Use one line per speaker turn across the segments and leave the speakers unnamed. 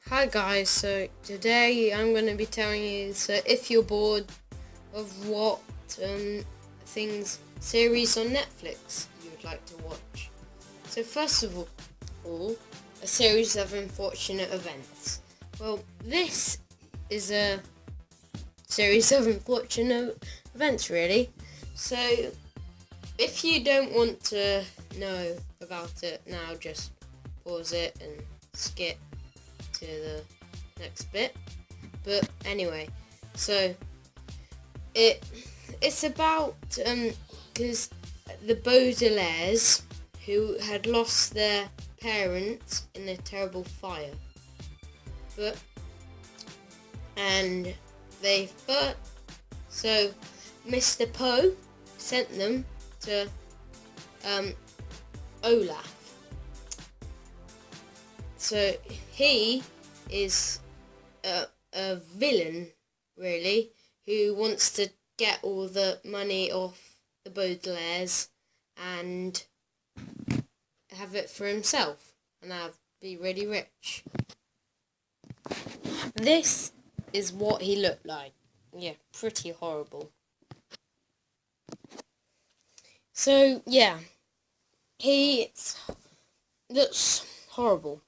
Hi guys, so today I'm going to be telling you, so if you're bored of what series on Netflix you would like to watch. So first of all, a series of unfortunate events. Well, this is a series of unfortunate events really. So if you don't want to know about it now, just pause it and skip to the next bit. But anyway, so it's about because the Baudelaires, who had lost their parents in a terrible fire, but and they first, so Mr. Poe sent them to Olaf. So he is a villain, really, who wants to get all the money off the Baudelaires and have it for himself and be really rich. This is what he looked like. Yeah, pretty horrible. So yeah, he looks horrible.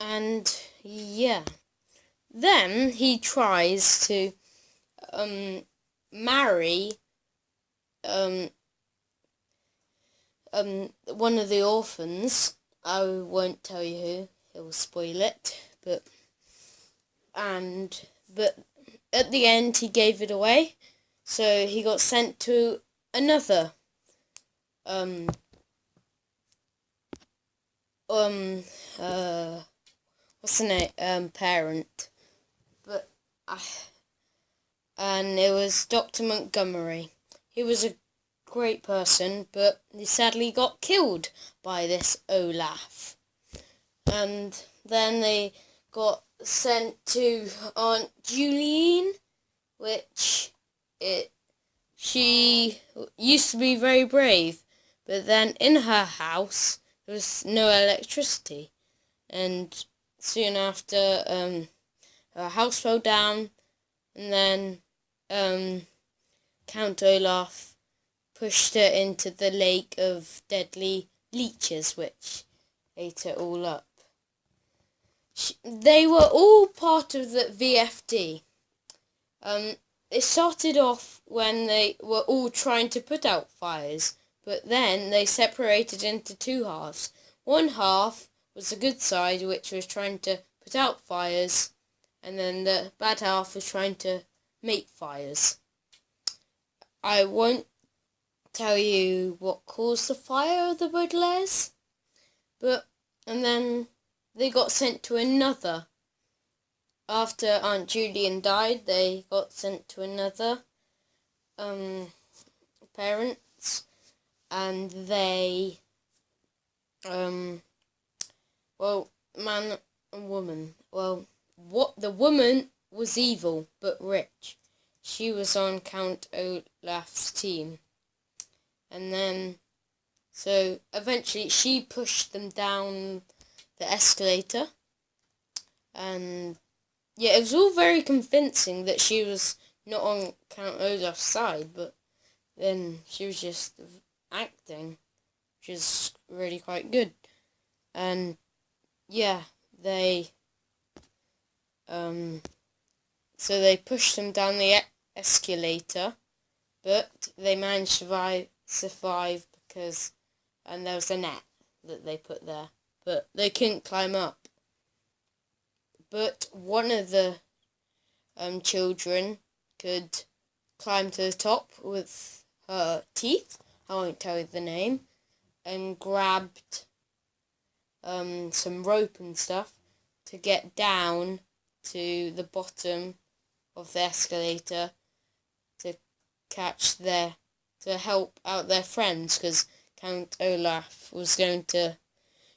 And yeah, then he tries to marry one of the orphans. I won't tell you who, it will spoil it, but at the end he gave it away, so he got sent to another what's the name, parent, but and it was Dr. Montgomery. He was a great person, but he sadly got killed by this Olaf. And then they got sent to Aunt Julian, she used to be very brave, but then in her house there was no electricity, and soon after her house fell down, and then Count Olaf pushed her into the lake of deadly leeches, which ate it all up. They were all part of the VFD. It started off when they were all trying to put out fires, but then they separated into two halves. One half was the good side, which was trying to put out fires, and then the bad half was trying to make fires. I won't tell you what caused the fire of the Baudelaires, and then they got sent to another. After Aunt Julian died, they got sent to another parents, and they man and woman. Well, the woman was evil but rich. She was on Count Olaf's team. And then, so eventually she pushed them down the escalator. And yeah, it was all very convincing that she was not on Count Olaf's side, but then she was just acting, which is really quite good. And yeah, they so they pushed them down the escalator, but they managed to survive because there was a net that they put there, but they couldn't climb up. But one of the children could climb to the top with her teeth, I won't tell you the name, and grabbed some rope and stuff to get down to the bottom of the escalator to help out their friends, because Count Olaf was going to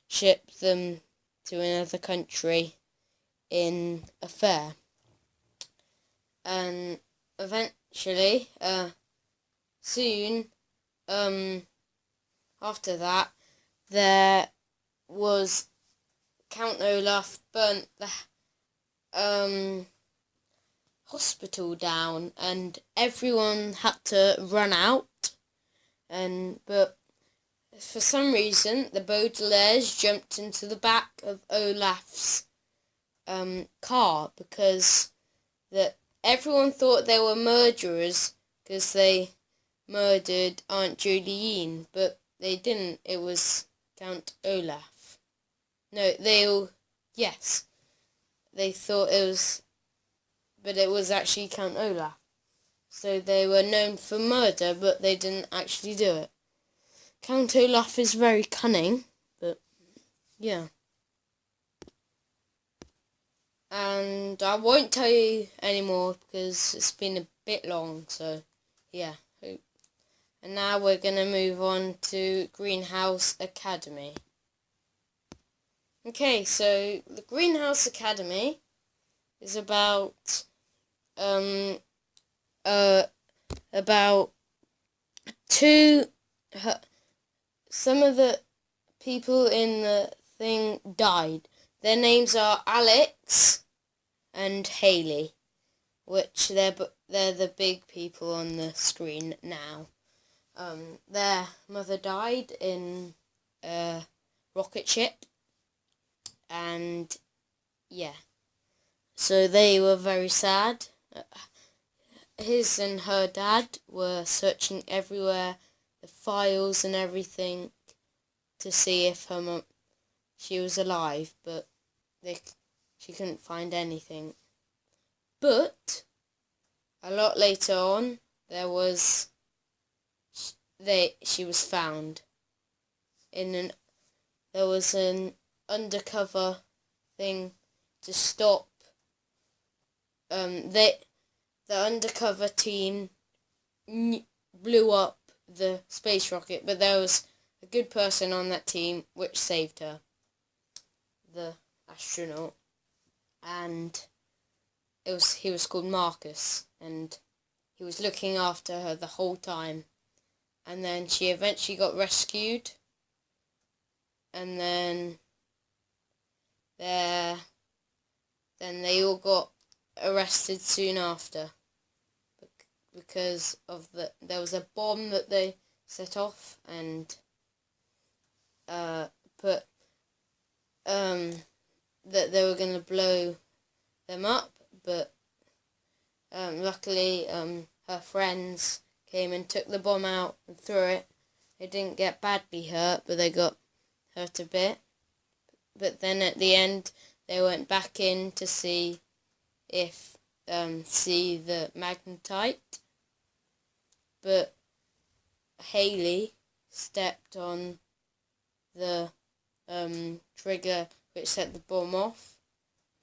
ship them to another country in a fair. And eventually, soon after that, there was Count Olaf burnt the hospital down, and everyone had to run out. But for some reason, the Baudelaires jumped into the back of Olaf's car, because everyone thought they were murderers because they murdered Aunt Julienne, but they didn't. It was Count Olaf. No, yes, they thought it was, but it was actually Count Olaf. So they were known for murder, but they didn't actually do it. Count Olaf is very cunning, but yeah. And I won't tell you anymore because it's been a bit long, so yeah. And now we're going to move on to Greenhouse Academy. Okay, so the Greenhouse Academy is about some of the people in the thing died. Their names are Alex and Haley, which they're the big people on the screen now. Their mother died in a rocket ship, and yeah, so they were very sad. His and her dad were searching everywhere, the files and everything, to see if she was alive, but she couldn't find anything. But a lot later on, she was found there was an undercover thing to stop. The undercover team blew up the space rocket, but there was a good person on that team which saved her, the astronaut, and he was called Marcus, and he was looking after her the whole time. And then she eventually got rescued, and then they all got arrested soon after, because of there was a bomb that they set off, and that they were going to blow them up, but luckily her friends came and took the bomb out and threw it. They didn't get badly hurt, but they got hurt a bit. But then at the end, they went back in to see the magnetite. But Haley stepped on the trigger which set the bomb off.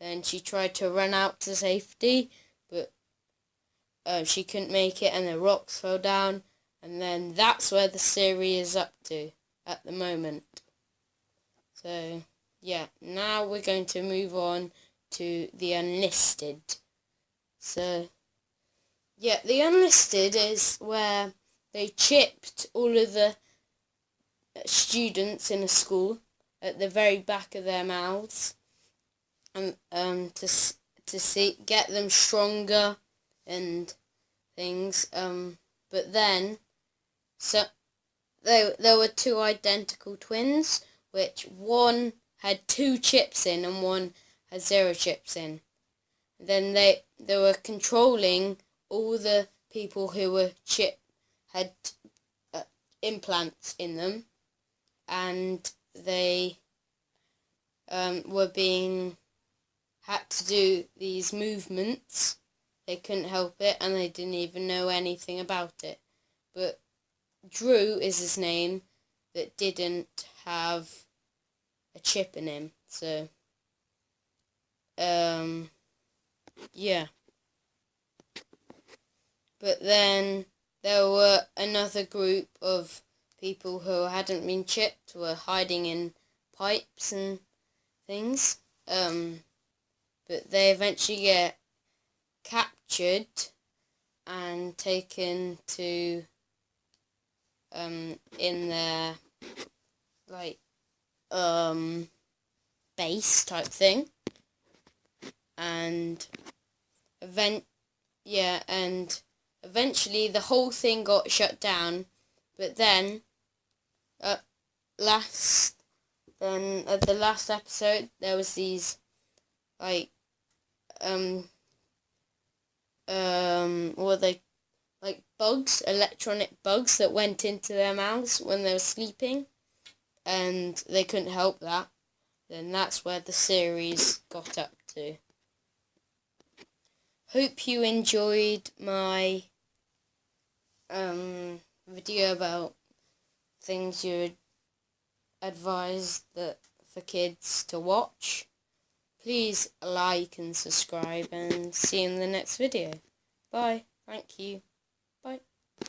Then she tried to run out to safety, but she couldn't make it, and the rocks fell down. And then that's where the series is up to at the moment. So yeah, now we're going to move on to the Unlisted. So yeah, the Unlisted is where they chipped all of the students in a school at the very back of their mouths, and to get them stronger and things. But then there were two identical twins, which one had 2 chips in and one had 0 chips in. Then they were controlling all the people who were had implants in them, and they had to do these movements. They couldn't help it, and they didn't even know anything about it. But Drew is his name, that didn't have a chip in him. So yeah. But then there were another group of people who hadn't been chipped, were hiding in pipes and things. But they eventually get captured and taken to in their base type thing, and eventually the whole thing got shut down. But then at the last episode, there was these like what they like bugs, electronic bugs that went into their mouths when they were sleeping, and they couldn't help that. Then that's where the series got up to. Hope you enjoyed my video about things you'd advise that for kids to watch. Please like and subscribe, and see you in the next video. Bye. Thank you.